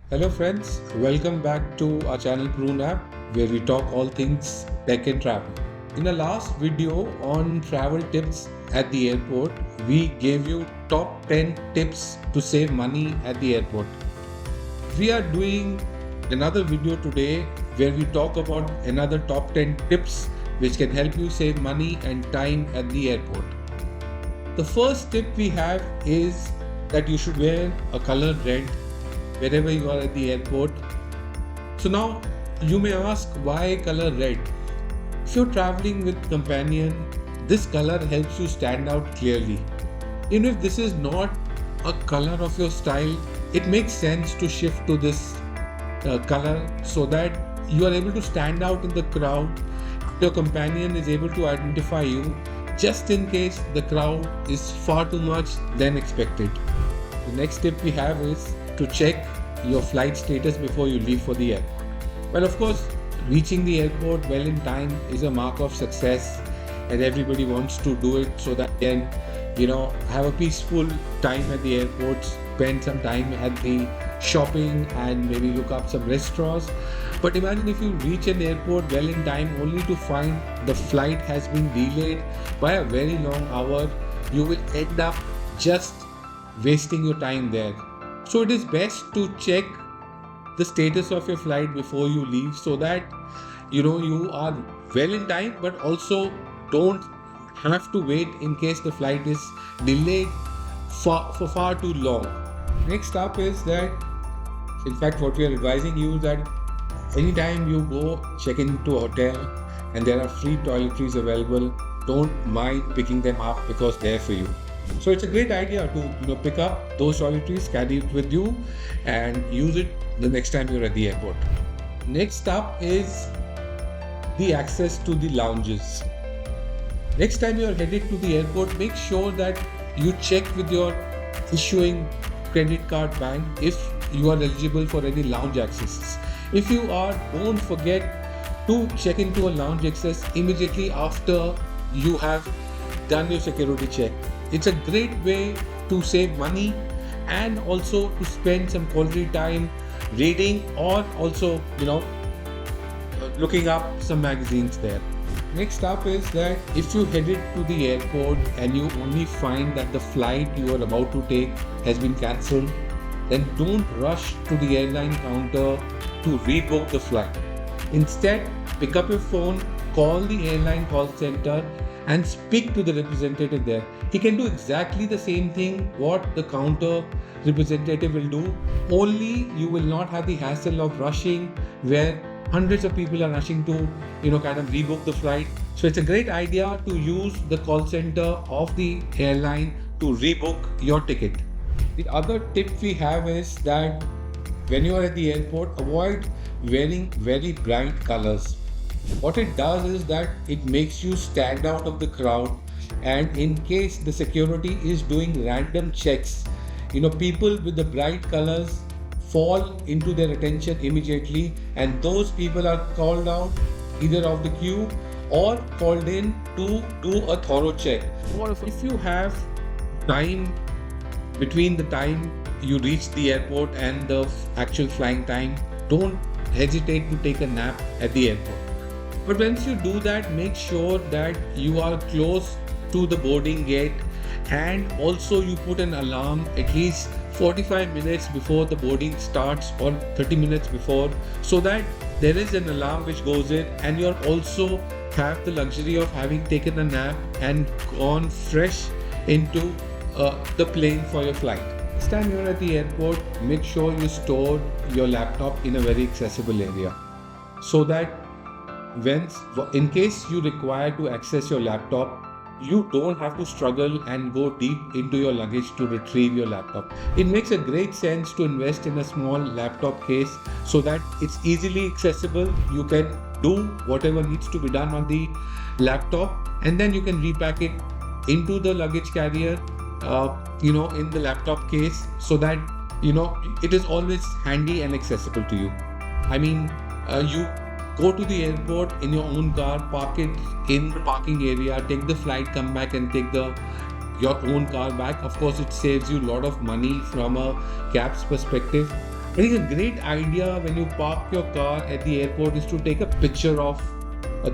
Hello friends, welcome back to our channel Prune app where we talk all things tech and travel. In the last video on travel tips at the airport, we gave you top 10 tips to save money at the airport. We are doing another video today where we talk about another top 10 tips which can help you save money and time at the airport. The first tip we have is that you should wear a color red wherever you are at the airport. So now you may ask, why color red? If you're traveling with companion, this color helps you stand out clearly. Even if this is not a color of your style, it makes sense to shift to this color so that you are able to stand out in the crowd. Your companion is able to identify you just in case the crowd is far too much than expected. The next tip we have is to check your flight status before you leave for the airport. Well, of course, reaching the airport well in time is a mark of success, and everybody wants to do it so that they can, have a peaceful time at the airport, spend some time at the shopping and maybe look up some restaurants. But imagine if you reach an airport well in time only to find the flight has been delayed by a very long hour. You will end up just wasting your time there. So it is best to check the status of your flight before you leave so that you are well in time, but also don't have to wait in case the flight is delayed for far too long. Next up is that, in fact, what we are advising you is that anytime you go check into a hotel and there are free toiletries available, don't mind picking them up because they're for you. So it's a great idea to pick up those toiletries, carry it with you, and use it the next time you're at the airport. Next up is the access to the lounges. Next time you're headed to the airport, make sure that you check with your issuing credit card bank if you are eligible for any lounge accesses. If you are, don't forget to check into a lounge access immediately after you have done your security check. It's a great way to save money and also to spend some quality time reading or also, looking up some magazines there. Next up is that if you headed to the airport and you only find that the flight you are about to take has been cancelled, then don't rush to the airline counter to rebook the flight. Instead, pick up your phone, call the airline call center and speak to the representative there. He can do exactly the same thing what the counter representative will do, only you will not have the hassle of rushing where hundreds of people are rushing to kind of rebook the flight. So it's a great idea to use the call center of the airline to rebook your ticket. The other tip we have is that when you are at the airport, avoid wearing very bright colors. What it does is that it makes you stand out of the crowd, and in case the security is doing random checks, people with the bright colors fall into their attention immediately, and those people are called out either off the queue or called in to do a thorough check. Or if you have time between the time you reach the airport and the actual flying time, don't hesitate to take a nap at the airport. But once you do that, make sure that you are close to the boarding gate, and also you put an alarm at least 45 minutes before the boarding starts or 30 minutes before, so that there is an alarm which goes in and you're also have the luxury of having taken a nap and gone fresh into the plane for your flight. Next time you're at the airport, make sure you store your laptop in a very accessible area so that in case you require to access your laptop, you don't have to struggle and go deep into your luggage to retrieve your laptop. It makes a great sense to invest in a small laptop case so that it's easily accessible. You can do whatever needs to be done on the laptop, and then you can repack it into the luggage carrier, in the laptop case, so that it is always handy and accessible to you. You go to the airport in your own car, park it in the parking area, take the flight, come back and take your own car back. Of course, it saves you a lot of money from a cab's perspective. I think a great idea when you park your car at the airport is to take a picture of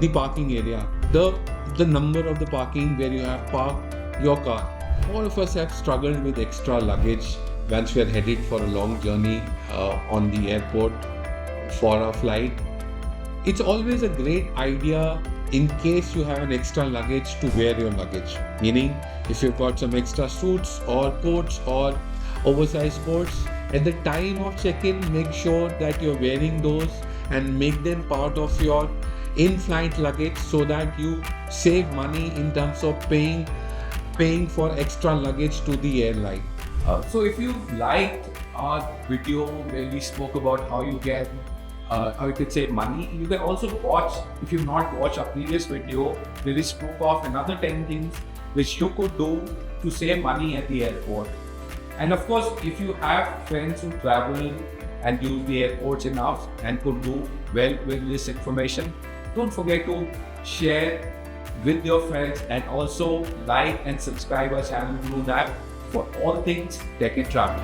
the parking area, the number of the parking where you have parked your car. All of us have struggled with extra luggage once we are headed for a long journey on the airport for a flight. It's always a great idea in case you have an extra luggage to wear your luggage. Meaning, if you've got some extra suits or coats or oversized coats, at the time of check-in, make sure that you're wearing those and make them part of your in-flight luggage so that you save money in terms of paying for extra luggage to the airline. So if you liked our video where we spoke about how you get how you could save money, you can also watch, if you've not watched our previous video where we spoke of another 10 things which you could do to save money at the airport. And of course, if you have friends who travel and use the airports enough and could do well with this information, don't forget to share with your friends and also like and subscribe our channel Prune app for all things tech and travel.